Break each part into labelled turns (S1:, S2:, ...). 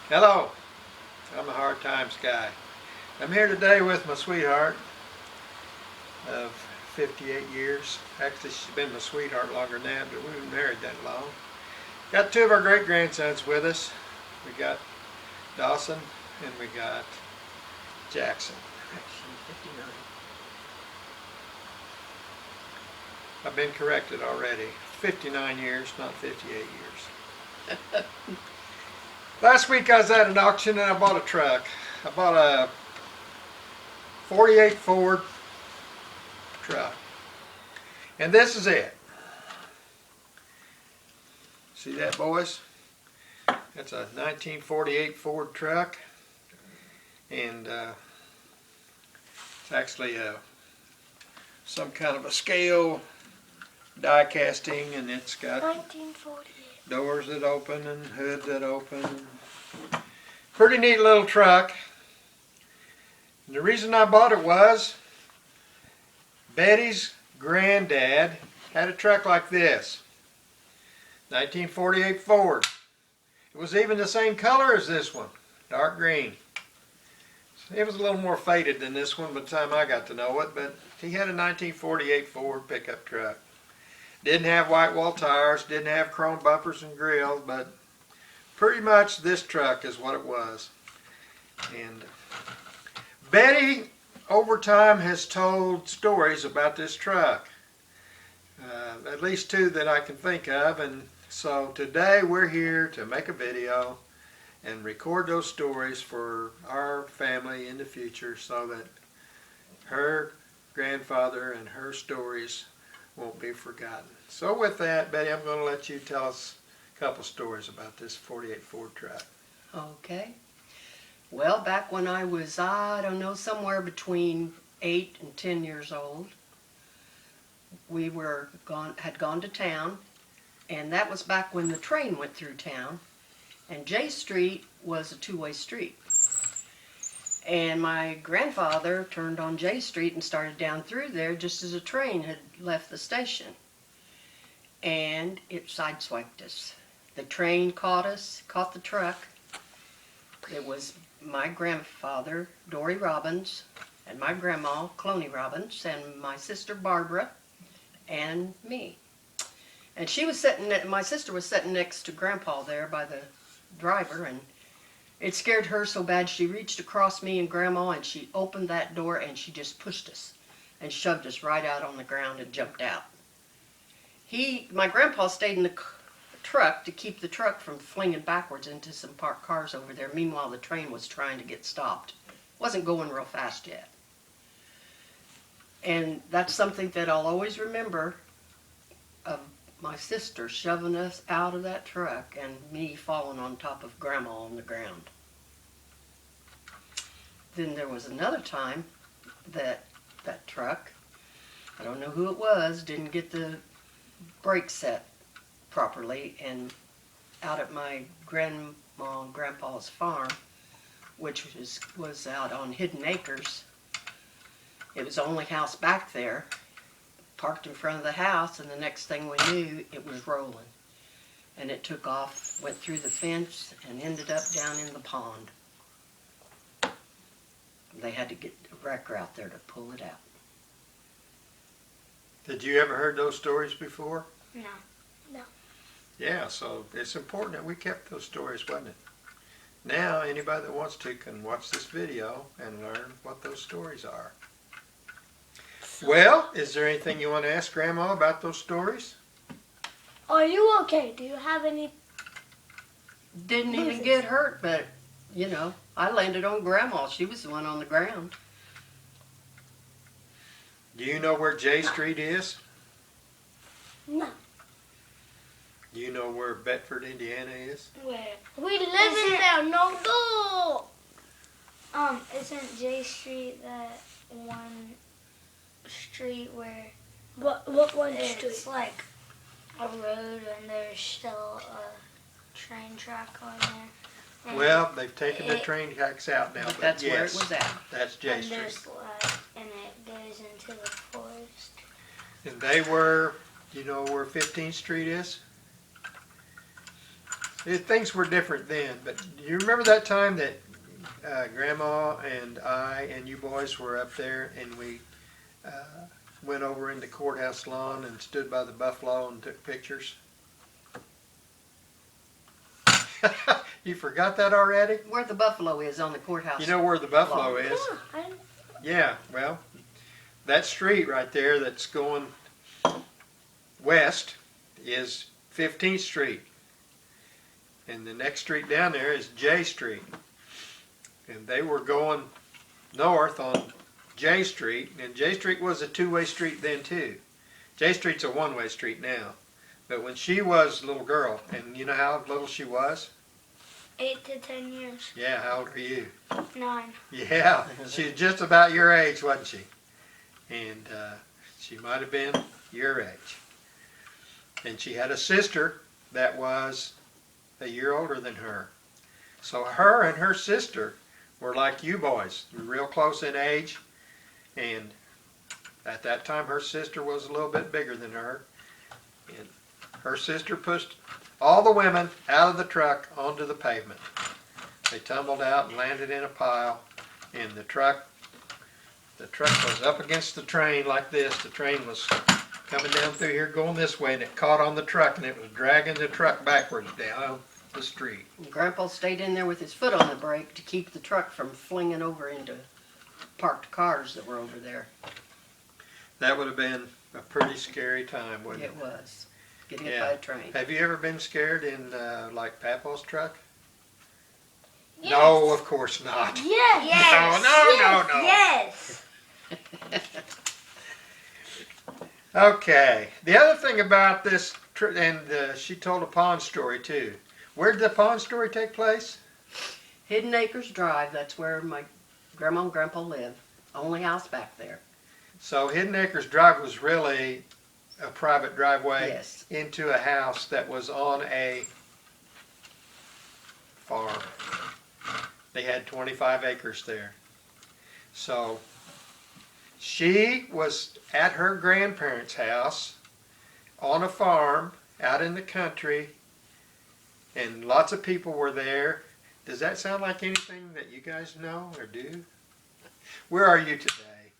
S1: Hello, I'm a Hard Times guy. I'm here today with my sweetheart of 58 years. Actually, she's been my sweetheart longer than that, but we've been married that long. Got two of our great-grandsons with us. We got Dawson and we got Jackson.
S2: Actually, 59.
S1: I've been corrected already. 59 years, not 58 years. Last week I was at an auction and I bought a truck. I bought a 48 Ford truck. And this is it. See that, boys? That's a 1948 Ford truck. And it's actually some kind of a scale die casting, and it's got
S3: 1948.
S1: doors that open and hood that open. Pretty neat little truck. And the reason I bought it was Betty's granddad had a truck like this. 1948 Ford. It was even the same color as this one, dark green. It was a little more faded than this one by the time I got to know it, but he had a 1948 Ford pickup truck. Didn't have white wall tires, didn't have chrome bumpers and grills, but pretty much this truck is what it was. And Betty, over time, has told stories about this truck. At least two that I can think of, and so today we're here to make a video and record those stories for our family in the future so that her grandfather and her stories won't be forgotten. So with that, Betty, I'm going to let you tell us a couple stories about this 48 Ford truck.
S2: Okay. Well, back when I was, I don't know, somewhere between 8 and 10 years old, we had gone to town, and that was back when the train went through town, and J Street was a two-way street. And my grandfather turned on J Street and started down through there just as a train had left the station. And it sideswiped us. The train caught us, caught the truck. It was my grandfather, Dora Robbins, and my grandma, Cloney Robbins, and my sister Barbara, and me. And she was sitting, my sister was sitting next to Grandpa there by the driver, and it scared her so bad she reached across me and Grandma and she opened that door and she just pushed us and shoved us right out on the ground and jumped out. My grandpa stayed in the truck to keep the truck from flinging backwards into some parked cars over there. Meanwhile, the train was trying to get stopped. It wasn't going real fast yet. And that's something that I'll always remember of my sister shoving us out of that truck and me falling on top of Grandma on the ground. Then there was another time that truck, I don't know who it was, didn't get the brake set properly, and out at my grandma and grandpa's farm, which was out on Hidden Acres, it was the only house back there, parked in front of the house, and the next thing we knew, it was rolling. And it took off, went through the fence, and ended up down in the pond. They had to get a wrecker out there to pull it out.
S1: Did you ever heard those stories before?
S3: No.
S1: Yeah, so it's important that we kept those stories, wasn't it? Now, anybody that wants to can watch this video and learn what those stories are. Well, is there anything you want to ask Grandma about those stories?
S3: Are you okay? Do you have any?
S2: Didn't even get hurt, but, you know, I landed on Grandma. She was the one on the ground.
S1: Do you know where J Street is?
S3: No.
S1: Do you know where Bedford, Indiana is?
S3: Where? We live in there. No door.
S4: Isn't J Street that one street where
S3: What one
S4: it's
S3: street?
S4: like a road and there's still a train track on there? And
S1: Well, they've taken the train tracks out now,
S2: But
S1: but
S2: that's where
S1: yes,
S2: it was at.
S1: that's J
S4: and
S1: Street.
S4: there's like, and it goes into the forest.
S1: And they were, do you know where 15th Street is? Things were different then, but you remember that time that Grandma and I and you boys were up there and we went over in the courthouse lawn and stood by the buffalo and took pictures? You forgot that already?
S2: Where the buffalo is on the courthouse.
S1: You know where the buffalo is?
S3: Yeah, I didn't-
S1: Yeah, well, that street right there that's going west is 15th Street. And the next street down there is J Street. And they were going north on J Street, and J Street was a two-way street then too. J Street's a one-way street now. But when she was a little girl, and you know how little she was?
S4: 8 to 10 years.
S1: Yeah, how old are you?
S4: 9.
S1: Yeah, she's just about your age, wasn't she? And she might have been your age. And she had a sister that was a year older than her. So her and her sister were like you boys, real close in age. And at that time, her sister was a little bit bigger than her. And her sister pushed all the women out of the truck onto the pavement. They tumbled out and landed in a pile. And the truck was up against the train like this. The train was coming down through here going this way, and it caught on the truck, and it was dragging the truck backwards down the street.
S2: Grandpa stayed in there with his foot on the brake to keep the truck from flinging over into parked cars that were over there.
S1: That would have been a pretty scary time, wouldn't it?
S2: It was. Get hit by a train.
S1: Have you ever been scared in like Papa's truck?
S3: Yes.
S1: No, of course not.
S3: Yes.
S4: Yes.
S1: No.
S3: Yes.
S1: Okay. The other thing about this, and she told a pond story too. Where did the pond story take place?
S2: Hidden Acres Drive, that's where my grandma and grandpa live. Only house back there.
S1: So Hidden Acres Drive was really a private driveway
S2: Yes.
S1: into a house that was on a farm. They had 25 acres there. So she was at her grandparents' house on a farm out in the country, and lots of people were there. Does that sound like anything that you guys know or do? Where are you today?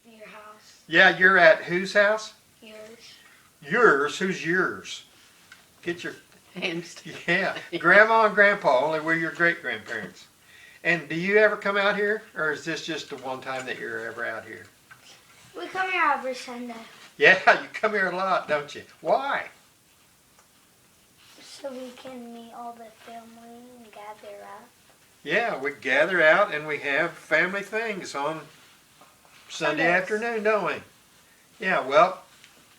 S4: Your house.
S1: Yeah, you're at whose house?
S4: Yours.
S1: Yours? Who's yours? Get your,
S2: Hands.
S1: yeah, Grandma and Grandpa, only we're your great-grandparents. And do you ever come out here, or is this just the one time that you're ever out here?
S4: We come here every Sunday
S1: Yeah, you come here a lot, don't you? Why?
S4: so we can meet all the family and gather up.
S1: Yeah, we gather out and we have family things on Sunday
S4: Sundays.
S1: afternoon, don't we? Yeah, well,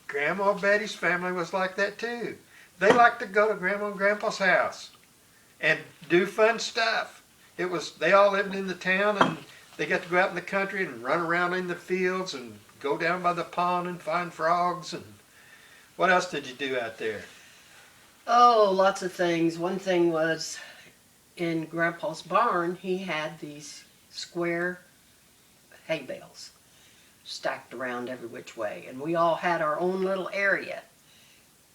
S1: Grandma Betty's family was like that too. They liked to go to Grandma and Grandpa's house and do fun stuff. They all lived in the town, and they got to go out in the country and run around in the fields and go down by the pond and find frogs. And what else did you do out there?
S2: Oh, lots of things. One thing was in Grandpa's barn, he had these square hay bales stacked around every which way. And we all had our own little area.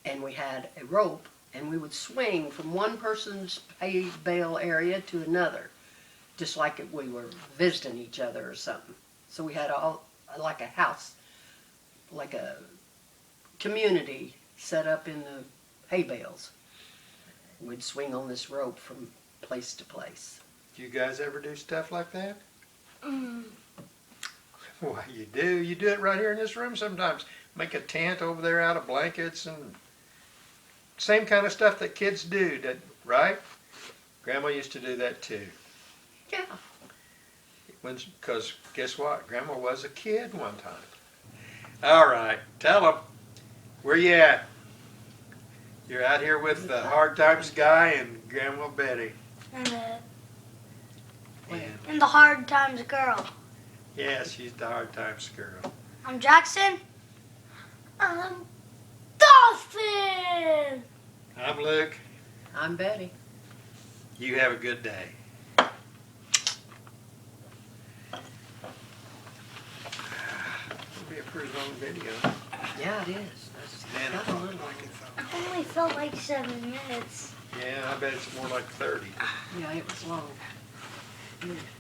S2: And we had a rope, and we would swing from one person's hay bale area to another, just like if we were visiting each other or something. So we had all like a house, like a community set up in the hay bales. We'd swing on this rope from place to place.
S1: Do you guys ever do stuff like that?
S4: Mm.
S1: Why, you do. You do it right here in this room sometimes. Make a tent over there out of blankets and same kind of stuff that kids do, right? Grandma used to do that too.
S2: Yeah.
S1: Because guess what? Grandma was a kid one time. All right, tell them. Where you at? You're out here with the Hard Times guy and Grandma Betty.
S4: And the Hard Times girl.
S1: Yeah, she's the Hard Times girl.
S4: I'm Jackson.
S3: Dolphin.
S1: I'm Luke.
S2: I'm Betty.
S1: You have a good day. It'll be a pretty long video.
S2: Yeah, it is. That's
S1: Man, I
S2: not a
S1: thought
S2: little.
S1: like it though.
S4: It only felt like 7 minutes.
S1: Yeah, I bet it's more like 30.
S2: Yeah, it was long.